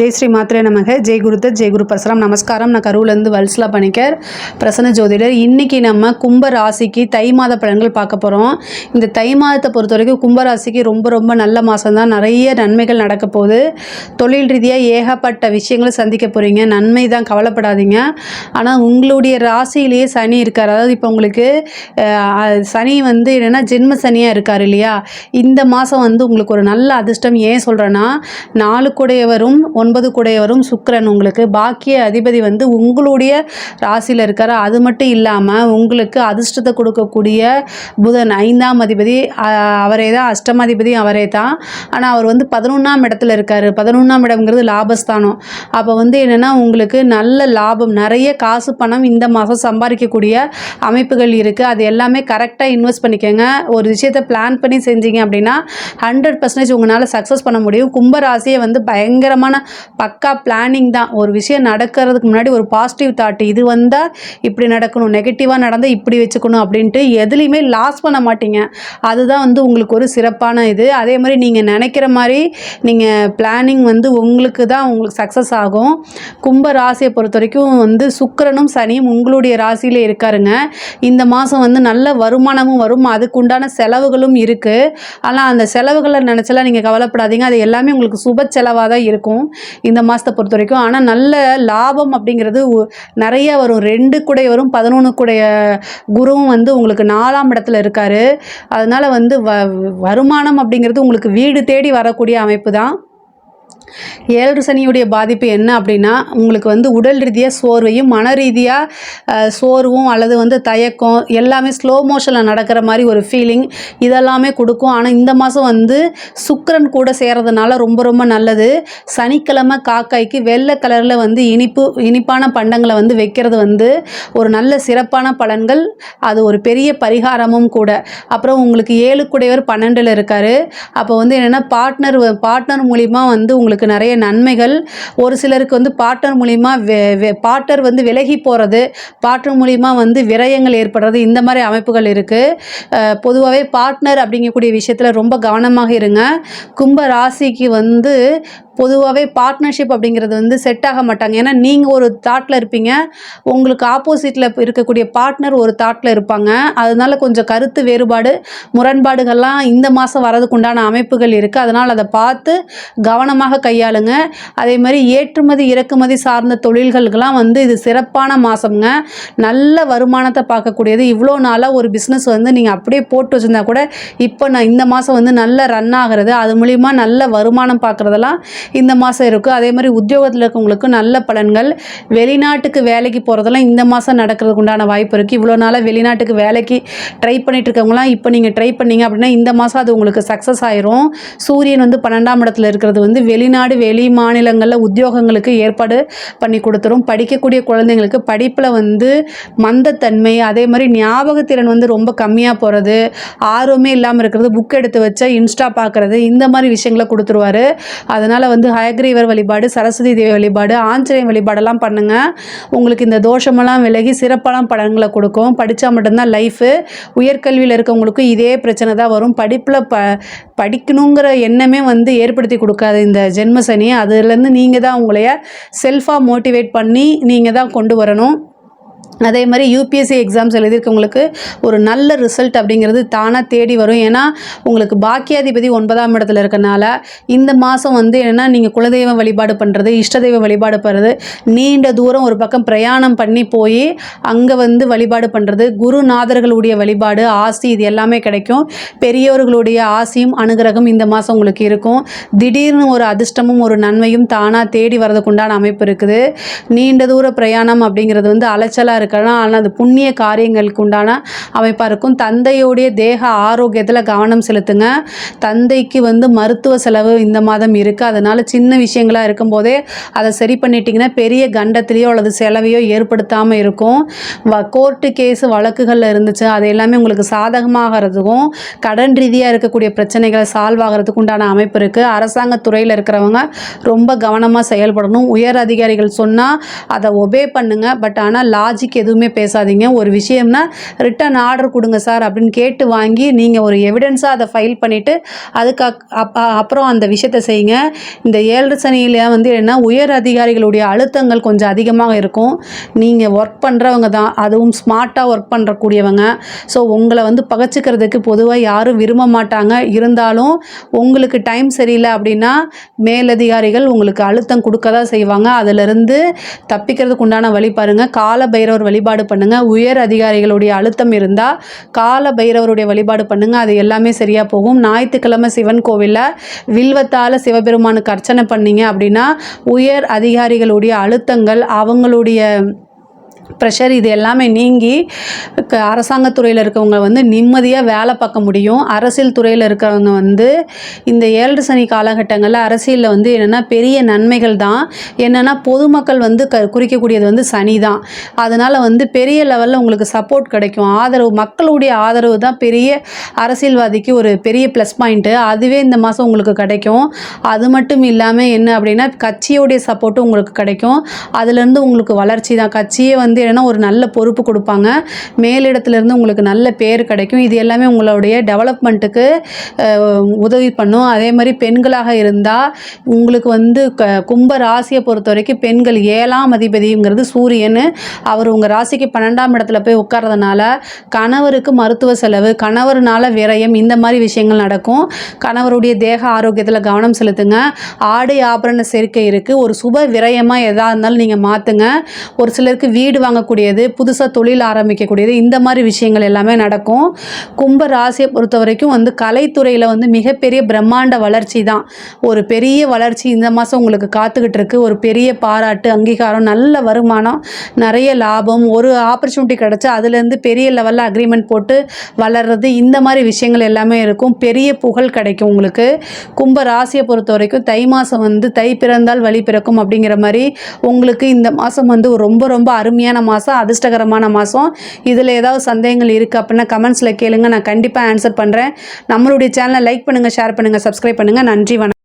ஜெய் ஸ்ரீ மாத்ரே நமக. ஜெய் குருதத், ஜெய் குரு பரசுராம். நமஸ்காரம். நான் கரூர்லேருந்து வல்சலா பணிக்கர், பிரசன்ன ஜோதிடர். இன்றைக்கி நம்ம கும்ப ராசிக்கு தை மாத பலன்கள் பார்க்க போகிறோம். இந்த தை மாதத்தை பொறுத்த வரைக்கும் கும்பராசிக்கு ரொம்ப ரொம்ப நல்ல மாதம் தான். நிறைய நன்மைகள் நடக்க போகுது. தொழில் ரீதியாக ஏகப்பட்ட விஷயங்களை சந்திக்க போகிறீங்க. நன்மை தான், கவலைப்படாதீங்க. ஆனால் உங்களுடைய ராசியிலேயே சனி இருக்கார். அதாவது இப்போ உங்களுக்கு சனி வந்து என்னென்னா ஜென்ம சனியாக இருக்கார் இல்லையா? இந்த மாதம் வந்து உங்களுக்கு ஒரு நல்ல அதிர்ஷ்டம். ஏன் சொல்கிறேன்னா, 4 கூடையவரும் 9 கூடையவரும் சுக்கிரன், உங்களுக்கு பாக்கிய அதிபதி வந்து உங்களுடைய ராசியில் இருக்கார். அது மட்டும் இல்லாமல் உங்களுக்கு அதிர்ஷ்டத்தை கொடுக்கக்கூடிய புதன் 5ஆம் அதிபதி அவரே தான், அஷ்டமாதிபதி அவரே தான். ஆனால் அவர் வந்து 11ஆம் இடத்துல இருக்கார். 11ஆம் இடம்ங்கிறது லாபஸ்தானம். அப்போ வந்து என்னென்னா உங்களுக்கு நல்ல லாபம், நிறைய காசு பணம் இந்த மாதம் சம்பாதிக்கக்கூடிய அமைப்புகள் இருக்குது. அது எல்லாமே கரெக்டாக இன்வெஸ்ட் பண்ணிக்கோங்க. ஒரு விஷயத்தை பிளான் பண்ணி செஞ்சீங்க அப்படின்னா 100% உங்களால் சக்ஸஸ் பண்ண முடியும். கும்பராசியை வந்து பயங்கரமான பக்கா பிளானிங் தான். ஒரு விஷயம் நடக்கிறதுக்கு முன்னாடி ஒரு பாசிட்டிவ் தாட், இது வந்தால் இப்படி நடக்கணும், நெகட்டிவாக நடந்தால் இப்படி வச்சுக்கணும் அப்படின்ட்டு எதுலேயுமே லாஸ் பண்ண மாட்டீங்க. அதுதான் வந்து உங்களுக்கு ஒரு சிறப்பான இது. அதே மாதிரி நீங்கள் நினைக்கிற மாதிரி நீங்கள் பிளானிங் வந்து உங்களுக்கு தான் உங்களுக்கு சக்ஸஸ் ஆகும். கும்ப ராசியை பொறுத்த வரைக்கும் வந்து சுக்கிரனும் சனியும் உங்களுடைய ராசியில் இருக்காருங்க. இந்த மாதம் வந்து நல்ல வருமானமும் வரும், அதுக்குண்டான செலவுகளும் இருக்குது. ஆனால் அந்த செலவுகளை நினச்சலாம் நீங்கள் கவலைப்படாதீங்க. அது எல்லாமே உங்களுக்கு சுப செலவாக தான் இருக்கும் இந்த மாதத்தை பொறுத்த வரைக்கும். ஆனால் நல்ல லாபம் அப்படிங்கிறது நிறைய வரும். 2 கூடைய வரும், 11 கூடைய குருவும் வந்து உங்களுக்கு 4ஆம் இடத்துல இருக்கார். அதனால் வந்து வருமானம் அப்படிங்கிறது உங்களுக்கு வீடு தேடி வரக்கூடிய அமைப்பு தான். 7 சனியுடைய பாதிப்பு என்ன அப்படின்னா, உங்களுக்கு வந்து உடல் ரீதியாக சோர்வையும் மன ரீதியாக சோர்வும் அல்லது வந்து தயக்கம் எல்லாமே ஸ்லோ மோஷனில் நடக்கிற மாதிரி ஒரு ஃபீலிங் இதெல்லாமே கொடுக்கும். ஆனால் இந்த மாதம் வந்து சுக்கிரன் கூட சேர்றதுனால ரொம்ப ரொம்ப நல்லது. சனிக்கிழமை காக்காய்க்கு வெள்ளை கலரில் வந்து இனிப்பான பண்டங்களை வந்து வைக்கிறது வந்து ஒரு நல்ல சிறப்பான பலன்கள். அது ஒரு பெரிய பரிகாரமும் கூட. அப்புறம் உங்களுக்கு 7 கூடையவர் 12ல் இருக்கார். அப்போ வந்து என்னென்னா பார்ட்னர் மூலிமா வந்து உங்களுக்கு நிறைய நன்மைகள். ஒரு சிலருக்கு வந்து பார்ட்னர் மூலிமா பார்ட்னர் வந்து விலகி போகிறது, பார்ட்னர் மூலிமா வந்து விரயங்கள் ஏற்படுறது, இந்த மாதிரி அமைப்புகள் இருக்குது. பொதுவாகவே பார்ட்னர் அப்படிங்கக்கூடிய விஷயத்தில் ரொம்ப கவனமாக இருங்க. கும்ப ராசிக்கு வந்து பொதுவாகவே பார்ட்னர்ஷிப் அப்படிங்கிறது வந்து செட் ஆக மாட்டாங்க. ஏன்னா நீங்கள் ஒரு தாட்டில் இருப்பீங்க, உங்களுக்கு ஆப்போசிட்டில் இருக்கக்கூடிய பார்ட்னர் ஒரு தாட்டில் இருப்பாங்க. அதனால கொஞ்சம் கருத்து வேறுபாடு, முரண்பாடுகள்லாம் இந்த மாதம் வரதுக்கு உண்டான அமைப்புகள் இருக்குது. அதனால் அதை பார்த்து கவனமாக கையாளுங்க. அதே மாதிரி ஏற்றுமதி இறக்குமதி சார்ந்த தொழில்களுக்கெல்லாம் வந்து இது சிறப்பான மாதம்ங்க. நல்ல வருமானத்தை பார்க்கக்கூடியது. இவ்வளோ நாளாக ஒரு பிஸ்னஸ் வந்து நீங்கள் அப்படியே போட்டு வச்சுருந்தா கூட இப்போ நான் இந்த மாதம் வந்து நல்ல ரன் ஆகிறது, அது மூலிமா நல்ல வருமானம் பார்க்குறதெல்லாம் இந்த மாதம் இருக்குது. அதே மாதிரி உத்தியோகத்தில் இருக்கவங்களுக்கு நல்ல பலன்கள். வெளிநாட்டுக்கு வேலைக்கு போகிறதெல்லாம் இந்த மாதம் நடக்கிறதுக்கு உண்டான வாய்ப்பு இருக்குது. இவ்வளோ நாளாக வெளிநாட்டுக்கு வேலைக்கு ட்ரை பண்ணிட்டு இருக்கவங்களாம் இப்போ நீங்கள் ட்ரை பண்ணீங்க அப்படின்னா இந்த மாதம் அது உங்களுக்கு சக்ஸஸ் ஆயிரும். சூரியன் வந்து 12ஆம் இடத்துல இருக்கிறது வந்து வெளிநாடு வெளி மாநிலங்களில் உத்தியோகங்களுக்கு ஏற்பாடு பண்ணி கொடுத்துரும். படிக்கக்கூடிய குழந்தைங்களுக்கு படிப்பில் வந்து மந்தத்தன்மை, அதே மாதிரி ஞாபகத்திறன் வந்து ரொம்ப கம்மியாக போகிறது, ஆர்வமே இல்லாமல் இருக்கிறது, புக் எடுத்து வச்ச இன்ஸ்டா பார்க்குறது, இந்த மாதிரி விஷயங்களை கொடுத்துருவார். அதனால் வந்து ஹயக்ரீவர் வழிபாடு, சரஸ்வதி தேவி வழிபாடு, ஆஞ்சநேய வழிபாடெல்லாம் பண்ணுங்கள். உங்களுக்கு இந்த தோஷமெல்லாம் விலகி சிறப்பான பலன்களை கொடுக்கும். படித்தா மட்டும்தான் லைஃபு. உயர்கல்வியில் இருக்கவங்களுக்கு இதே பிரச்சனை தான் வரும். படிப்பில் படிக்கணுங்கிற எண்ணமே வந்து ஏற்படுத்தி கொடுக்காது இந்த ஜென்ம சனி. அதுலேருந்து நீங்கள் தான் உங்களைய செல்ஃபாக மோட்டிவேட் பண்ணி நீங்கள் தான் கொண்டு வரணும். அதே மாதிரி யூபிஎஸ்சி எக்ஸாம்ஸ் எழுதியிருக்கவங்களுக்கு ஒரு நல்ல ரிசல்ட் அப்படிங்கிறது தானாக தேடி வரும். ஏன்னா உங்களுக்கு பாக்கியாதிபதி 9ஆம் இடத்துல இருக்கனால இந்த மாதம் வந்து என்னென்னா நீங்கள் குலதெய்வ வழிபாடு பண்ணுறது, இஷ்ட தெய்வ வழிபாடு பண்ணுறது, நீண்ட தூரம் ஒரு பக்கம் பிரயாணம் பண்ணி போய் அங்கே வந்து வழிபாடு பண்ணுறது, குருநாதர்களுடைய வழிபாடு, ஆசி, இது எல்லாமே கிடைக்கும். பெரியவர்களுடைய ஆசியும் அனுகிரகம் இந்த மாதம் உங்களுக்கு இருக்கும். திடீர்னு ஒரு அதிர்ஷ்டமும் ஒரு நன்மையும் தானாக தேடி வரதுக்கு உண்டான அமைப்பு இருக்குது. நீண்ட தூர பிரயாணம் அப்படிங்கிறது வந்து அலைச்சலாக இருக்கலாம், ஆனால் அது புண்ணிய காரியங்களுக்கு உண்டான அமைப்பாக இருக்கும். தந்தையோடைய தேக ஆரோக்கியத்தில் கவனம் செலுத்துங்க. தந்தைக்கு வந்து மருத்துவ செலவு இந்த மாதம் இருக்குது. அதனால் சின்ன விஷயங்களாக இருக்கும்போதே அதை சரி பண்ணிட்டீங்கன்னா பெரிய கண்டத்திலேயோ அல்லது செலவையோ ஏற்படுத்தாமல் இருக்கும். கோர்ட்டு கேஸு வழக்குகளில் இருந்துச்சு, அது எல்லாமே உங்களுக்கு சாதகமாகிறதுக்கும் கடன் ரீதியாக இருக்கக்கூடிய பிரச்சனைகளை சால்வ் ஆகிறதுக்கு உண்டான அமைப்பு இருக்குது. அரசாங்க துறையில் இருக்கிறவங்க ரொம்ப கவனமாக செயல்படணும். உயர் அதிகாரிகள் சொன்னால் அதை ஒபே பண்ணுங்கள். பட் ஆனால் லாஜிக் எதுவுமே பேசாதீங்க. ஒரு விஷயம்னா ரிட்டன் ஆர்டர் கொடுங்க சார் அப்படின்னு கேட்டு வாங்கி நீங்கள் ஒரு எவிடன்ஸாக அதை ஃபைல் பண்ணிவிட்டு அதுக்கு அப்புறம் அந்த விஷயத்தை செய்யுங்க. இந்த 7 சனியில் வந்து என்ன உயர் அதிகாரிகளுடைய அழுத்தங்கள் கொஞ்சம் அதிகமாக இருக்கும். நீங்கள் ஒர்க் பண்ணுறவங்க தான், அதுவும் ஸ்மார்ட்டாக ஒர்க் பண்ணுறக்கூடியவங்க. ஸோ உங்களை வந்து பகச்சிக்கிறதுக்கு பொதுவாக யாரும் விரும்ப மாட்டாங்க. இருந்தாலும் உங்களுக்கு டைம் சரியில்லை அப்படின்னா மேலதிகாரிகள் உங்களுக்கு அழுத்தம் கொடுக்க தான் செய்வாங்க. அதிலிருந்து தப்பிக்கிறதுக்கு உண்டான வழி பாருங்கள். கால பைரவர் வழிபாடு பண்ணுங்கள். உயர் அதிகாரிகளுடைய அழுத்தம் இருந்தால் கால பைரவருடைய வழிபாடு பண்ணுங்கள். அது எல்லாமே சரியாக போகும். ஞாயிற்றுக்கிழமை சிவன் கோவிலில் வில்வத்தால் சிவபெருமானுக்கு அர்ச்சனை பண்ணீங்க அப்படின்னா உயர் அதிகாரிகளுடைய அழுத்தங்கள், அவங்களுடைய ப்ரெஷர் இது எல்லாமே நீங்கி அரசாங்கத்துறையில் இருக்கவங்க வந்து நிம்மதியாக வேலை பார்க்க முடியும். அரசியல் துறையில் இருக்கிறவங்க வந்து இந்த 7 சனி காலகட்டங்களில் அரசியலில் வந்து என்னென்னா பெரிய நன்மைகள் தான். என்னென்னா பொதுமக்கள் வந்து குறிக்கக்கூடியது வந்து சனி தான். அதனால் வந்து பெரிய லெவலில் உங்களுக்கு சப்போர்ட் கிடைக்கும். ஆதரவு, மக்களுடைய ஆதரவு தான் பெரிய அரசியல்வாதிக்கு ஒரு பெரிய ப்ளஸ் பாயிண்ட்டு. அதுவே இந்த மாதம் உங்களுக்கு கிடைக்கும். அது மட்டும் இல்லாமல் என்ன அப்படின்னா கட்சியோடைய சப்போர்ட்டும் உங்களுக்கு கிடைக்கும். அதுலேருந்து உங்களுக்கு வளர்ச்சி தான். கட்சியே வந்து என்னன்னா ஒரு நல்ல பொறுப்பு கொடுப்பாங்க. மேலிடத்துலேருந்து உங்களுக்கு நல்ல பேர் கிடைக்கும். இது எல்லாமே உங்களுடைய டெவலப்மெண்ட்டுக்கு உதவி பண்ணும். அதே மாதிரி பெண்களாக இருந்தால் உங்களுக்கு வந்து கும்ப ராசியை பொறுத்த வரைக்கும் பெண்கள் 7ஆம் அதிபதிங்கிறது சூரியன். அவர் உங்கள் ராசிக்கு 12ஆம் இடத்துல போய் உட்கார்றதுனால கணவருக்கு மருத்துவ செலவு, கணவர்னால விரயம், இந்த மாதிரி விஷயங்கள் நடக்கும். கணவருடைய தேக ஆரோக்கியத்தில் கவனம் செலுத்துங்க. ஆடை ஆபரண சேர்க்கை இருக்குது. ஒரு சுப விரயமாக எதாக இருந்தாலும் நீங்கள் மாற்றுங்க. ஒரு சிலருக்கு வீடு வாங்கக்கூடியது, புதுசாக தொழில் ஆரம்பிக்கக்கூடியது, இந்த மாதிரி விஷயங்கள் எல்லாமே நடக்கும். கும்ப ராசியை பொறுத்த வரைக்கும் வந்து கலைத்துறையில் வந்து மிகப்பெரிய பிரம்மாண்ட வளர்ச்சி தான். ஒரு பெரிய வளர்ச்சி இந்த மாதம் உங்களுக்கு காத்துக்கிட்டு இருக்கு. ஒரு பெரிய பாராட்டு, அங்கீகாரம், நல்ல வருமானம், நிறைய லாபம், ஒரு ஆப்பர்ச்சுனிட்டி கிடச்சா அதுலேருந்து பெரிய லெவலில் அக்ரிமெண்ட் போட்டு வளர்றது, இந்த மாதிரி விஷயங்கள் எல்லாமே இருக்கும். பெரிய புகழ் கிடைக்கும் உங்களுக்கு. கும்ப ராசியை பொறுத்த வரைக்கும் தை மாதம் வந்து தை பிறந்தால் வழி பிறக்கும் அப்படிங்கிற மாதிரி உங்களுக்கு இந்த மாதம் வந்து ரொம்ப ரொம்ப அருமையான மாதம், அதிர்ஷ்டகரமான மாதம். இதில் ஏதாவது சந்தேகங்கள் இருக்குது அப்படின்னா கமெண்ட்ஸில் கேளுங்க. நான் கண்டிப்பாக ஆன்சர் பண்ணுறேன். நம்மளுடைய சேனலை லைக் பண்ணுங்கள், ஷேர் பண்ணுங்கள், சப்ஸ்கிரைப் பண்ணுங்கள். நன்றி, வணக்கம்.